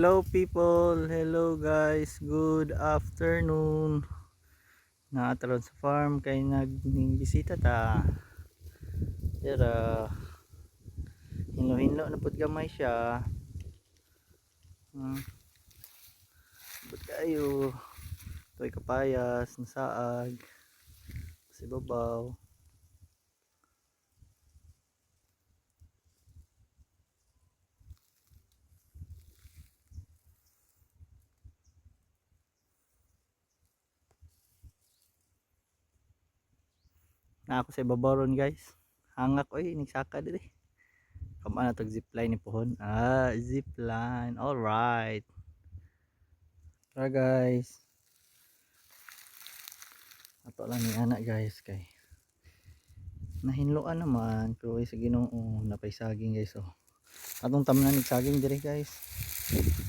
Hello people, hello guys, good afternoon. Naataron sa farm kay nagning bisita ta. Dira hinlo-hinlo na pud gamay siya. Bud kayo. Toy kapayas, nasaag. Sa babaw. Na ako sa babaw ron guys. Hangak oy, nagsaka diri. Kama na tag zipline ni pohon. Zipline. All right. Tara guys. Ato lang ni anak guys kay nahinloan naman pero sa Ginoo napay saging guys. Atong tamnan nig saging dire guys.